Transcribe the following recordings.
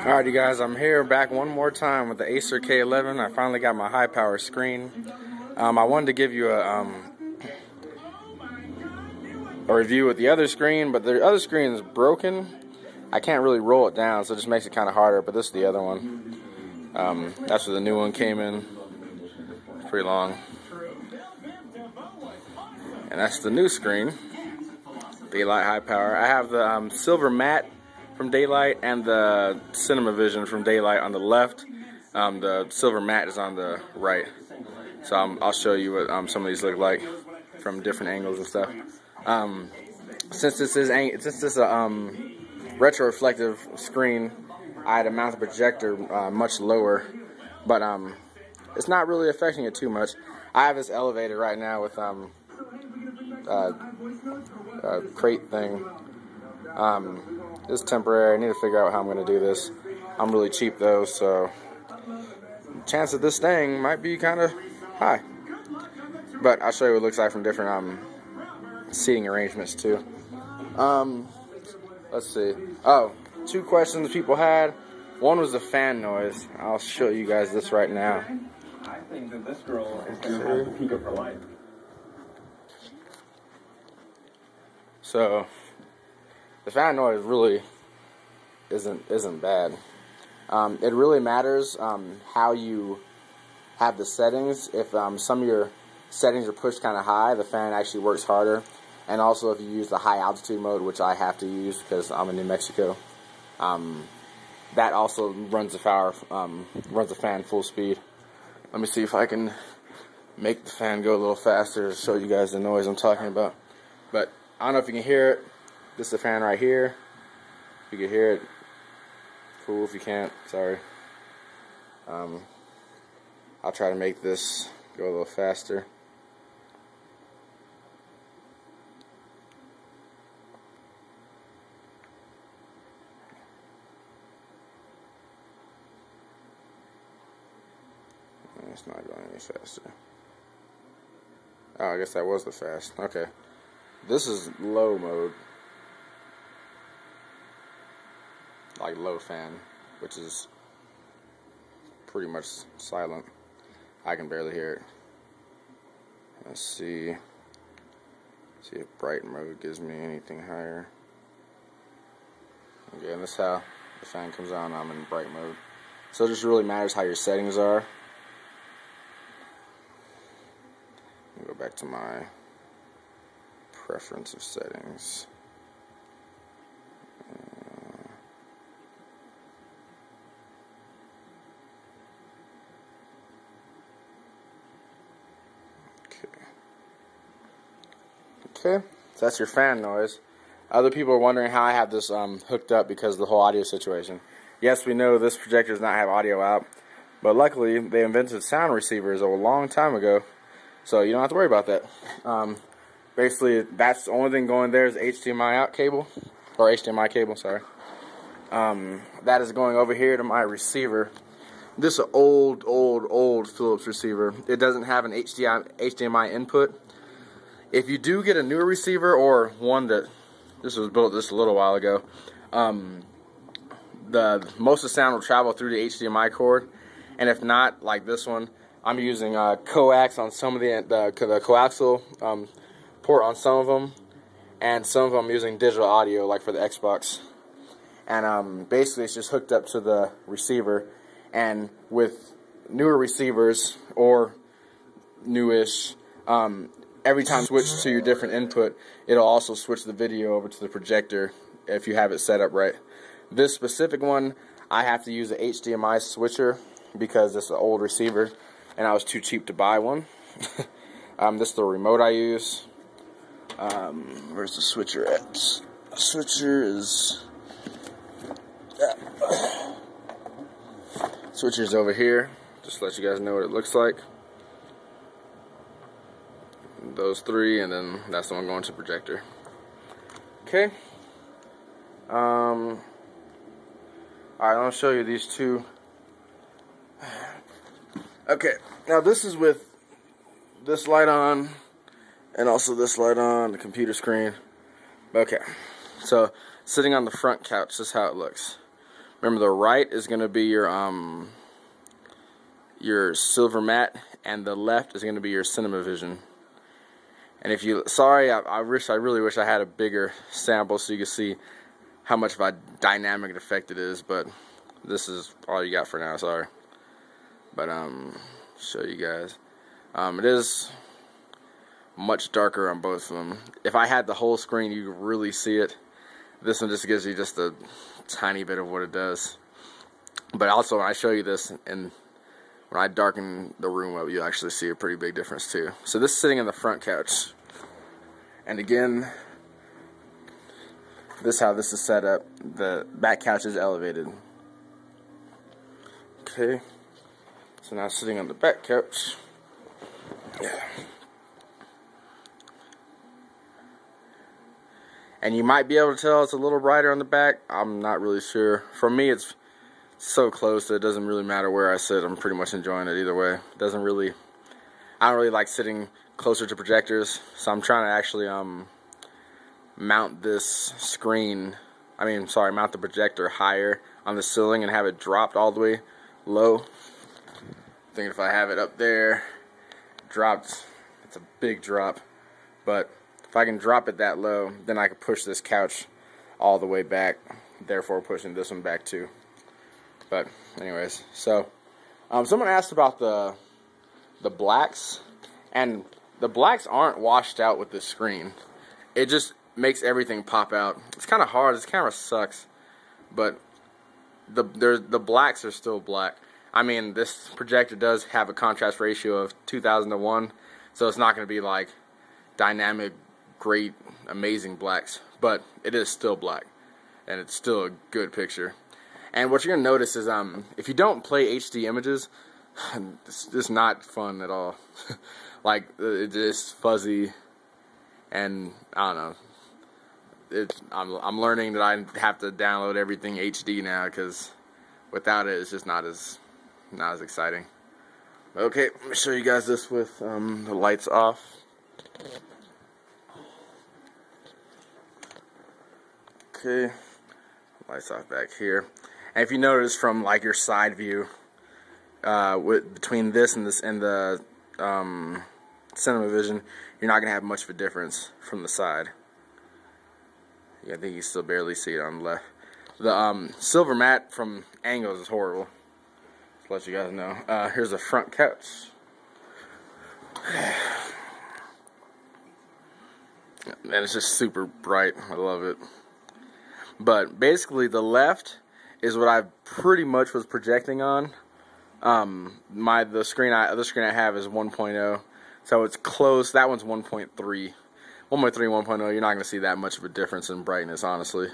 Alright, you guys, I'm here back one more time with the Acer K11. I finally got my high power screen. I wanted to give you a review with the other screen, but the other screen is broken. I can't really roll it down, so it just makes it kind of harder, but this is the other one. That's where the new one came in. It's pretty long. And that's the new screen. Daylight high power. I have the silver matte from Daylight and the Cinema Vision from Daylight on the left. The silver matte is on the right. So I'll show you what some of these look like from different angles and stuff. Since this is a retro reflective screen, I had to mount the projector much lower, but it's not really affecting it too much. I have this elevator right now with crate thing. It's temporary. I need to figure out how I'm going to do this. I'm really cheap though, so the chance of this staying might be kind of high. But I'll show you what it looks like from different seating arrangements too. Let's see. Oh, two questions people had. One was the fan noise. I'll show you guys this right now. I think that this girl is going to have the peak of her life. So the fan noise really isn't bad. It really matters how you have the settings. If some of your settings are pushed kind of high, the fan actually works harder. And also if you use the high altitude mode, which I have to use because I'm in New Mexico, that also runs the fan full speed. Let me see if I can make the fan go a little faster to show you guys the noise I'm talking about. But I don't know if you can hear it. This is the fan right here. If you can hear it, cool. If you can't, sorry. I'll try to make this go a little faster. It's not going any faster. Oh, I guess that was the fast. Okay. This is low mode. Like low fan, which is pretty much silent. I can barely hear it. Let's see. See if bright mode gives me anything higher. Okay, and this is how the fan comes on. I'm in bright mode. So it just really matters how your settings are. I'll go back to my preference of settings. Okay, so that's your fan noise. Other people are wondering how I have this hooked up because of the whole audio situation. Yes, we know this projector does not have audio out, but luckily they invented sound receivers a long time ago, so you don't have to worry about that. Basically, that's the only thing going there is HDMI out cable, or HDMI cable, sorry. That is going over here to my receiver. This is an old Philips receiver. It doesn't have an HDMI input. If you do get a newer receiver, or one that this was built just a little while ago, most of the sound will travel through the HDMI cord, and if not, like this one, I'm using coax on some of the coaxial port on some of them, and some of them I'm using digital audio, like for the Xbox. And basically, it's just hooked up to the receiver. And with newer receivers or newish, every time you switch to your different input, it'll also switch the video over to the projector if you have it set up right. This specific one, I have to use an HDMI switcher because it's an old receiver, and I was too cheap to buy one. This is the remote I use. Where's the switcher at? The switcher is... Switcher's over here. Just to let you guys know what it looks like. Those three, and then that's the one going to the projector. Okay. Alright, I'll show you these two. Okay, now this is with this light on, and also this light on the computer screen. Okay, so sitting on the front couch, this is how it looks. Remember, the right is going to be your silver matte, and the left is going to be your cinema vision. And if you, sorry, I really wish I had a bigger sample so you could see how much of a dynamic effect it is, but this is all you got for now, sorry. But show you guys. It is much darker on both of them. If I had the whole screen, you could really see it. This one just gives you just a tiny bit of what it does. But also, when I show you this, and when I darken the room up, you actually see a pretty big difference too. So this is sitting in the front couch. And again, this is how this is set up. The back couch is elevated. Okay. So now sitting on the back couch. Yeah. And you might be able to tell it's a little brighter on the back. I'm not really sure. For me, it's so close that it doesn't really matter where I sit. I'm pretty much enjoying it either way. It doesn't really, I don't really like sitting closer to projectors. So I'm trying to actually mount this screen, mount the projector higher on the ceiling and have it dropped all the way low. Thinking if I have it up there, dropped, it's a big drop. But if I can drop it that low, then I can push this couch all the way back, therefore pushing this one back too. But anyways, so someone asked about the blacks, and the blacks aren't washed out with this screen. It just makes everything pop out. It's kind of hard. This camera sucks, but the blacks are still black. I mean, this projector does have a contrast ratio of 2,000 to 1, so it's not going to be like dynamic, great, amazing blacks, but it is still black, and it's still a good picture. And what you're going to notice is if you don't play HD images, it's just not fun at all. Like, it's just fuzzy, and I don't know. I'm learning that I have to download everything HD now, because without it, it's just not as exciting. Okay, let me show you guys this with the lights off. Okay, lights off back here. And if you notice from like your side view, between this and the cinema vision, you're not gonna have much of a difference from the side. Yeah, I think you still barely see it on the left. The silver matte from angles is horrible. Just to let you guys know. Here's the front couch. And it's just super bright. I love it. But basically, the left is what I pretty much was projecting on. The screen I have is 1.0, so it's close. That one's 1.3. 1.3, 1.0. You're not going to see that much of a difference in brightness, honestly.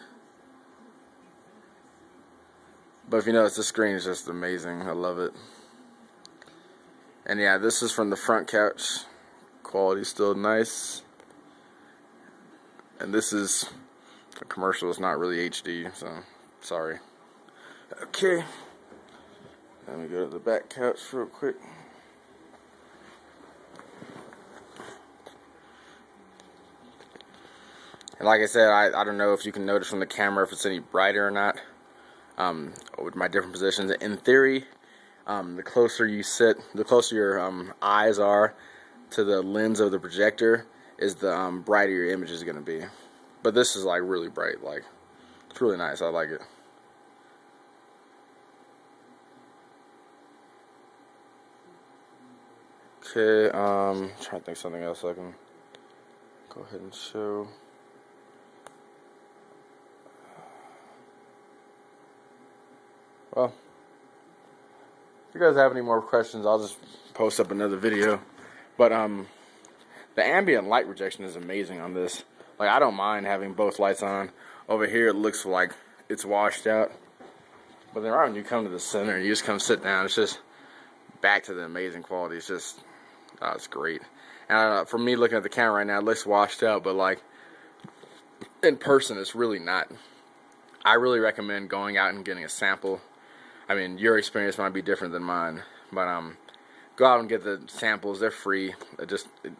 But if you notice, the screen is just amazing. I love it. And yeah, this is from the front couch. Quality's still nice. And this is a commercial. It's not really HD, so sorry. Okay. Let me go to the back couch real quick. And like I said, I don't know if you can notice from the camera if it's any brighter or not. With my different positions. In theory, the closer you sit, the closer your eyes are to the lens of the projector, is the brighter your image is going to be. But this is like really bright. Like, it's really nice. I like it. Okay, trying to think of something else I can go ahead and show. Well, if you guys have any more questions, I'll just post up another video. But the ambient light rejection is amazing on this. Like, I don't mind having both lights on. Over here, it looks like it's washed out. But then right when you come to the center, you just come sit down. It's just back to the amazing quality. It's just, oh, it's great. And for me, looking at the camera right now, it looks washed out. But like, in person, it's really not. I really recommend going out and getting a sample. I mean, your experience might be different than mine, but go out and get the samples. They're free.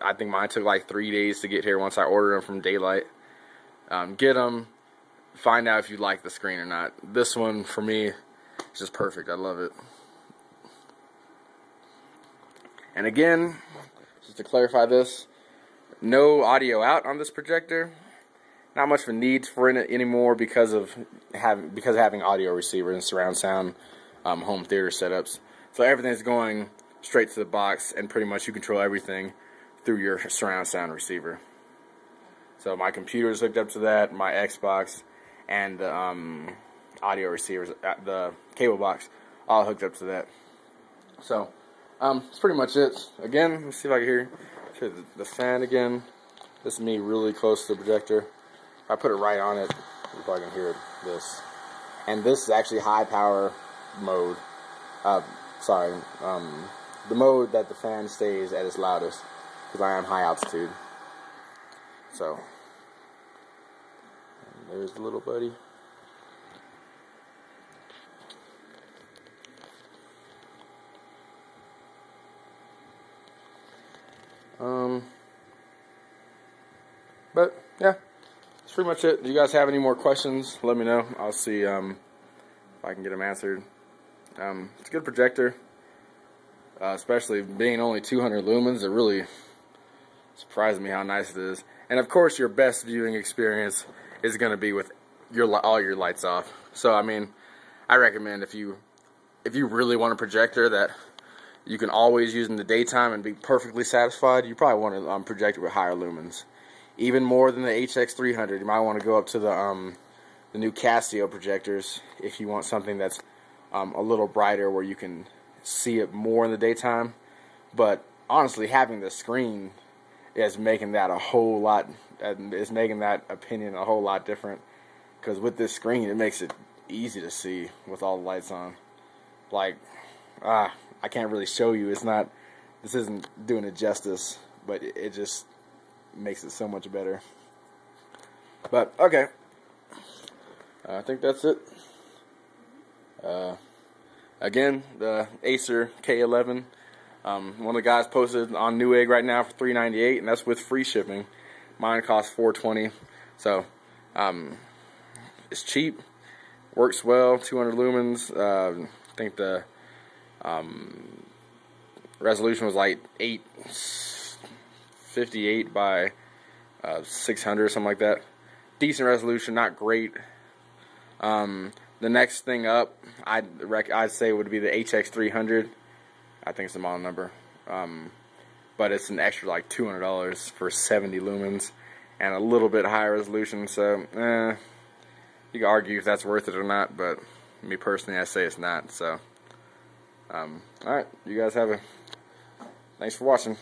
I think mine took like 3 days to get here once I ordered them from Daylight. Get them, find out if you like the screen or not. This one, for me, is just perfect. I love it. And again, just to clarify this, no audio out on this projector. Not much of a need for it anymore because of having audio receiver and surround sound home theater setups. So everything's going straight to the box, and pretty much you control everything through your surround sound receiver. So my computer is hooked up to that, my Xbox, and the audio receivers, the cable box, all hooked up to that. So that's pretty much it. Again, let's see if I can hear the fan again. This is me really close to the projector. If I put it right on it, you probably can hear this. And this is actually high power mode. The mode that the fan stays at its loudest, because I am high altitude. So, and there's the little buddy. But yeah, that's pretty much it. If you guys have any more questions, let me know. I'll see if I can get them answered. It's a good projector, especially being only 200 lumens. It really surprised me how nice it is. And of course, your best viewing experience is going to be with all your lights off. So I mean, I recommend if you really want a projector that you can always use in the daytime and be perfectly satisfied, you probably want to project it with higher lumens. Even more than the HX300, you might want to go up to the new Casio projectors if you want something that's a little brighter where you can see it more in the daytime. But honestly, having the screen is making that a whole lot, is making that opinion a whole lot different. Because with this screen, it makes it easy to see with all the lights on. Like, I can't really show you. This isn't doing it justice, but it just makes it so much better. But okay, I think that's it. Again, the Acer K11. One of the guys posted on Newegg right now for $398, and that's with free shipping. Mine costs $420, so it's cheap, works well. 200 lumens. I think the resolution was like 858 by 600 or something like that. Decent resolution, not great. The next thing up, I'd say would be the HX300. I think it's the model number. But it's an extra like $200 for 70 lumens and a little bit higher resolution. So you can argue if that's worth it or not, but me personally, I say it's not. So, alright, you guys have thanks for watching.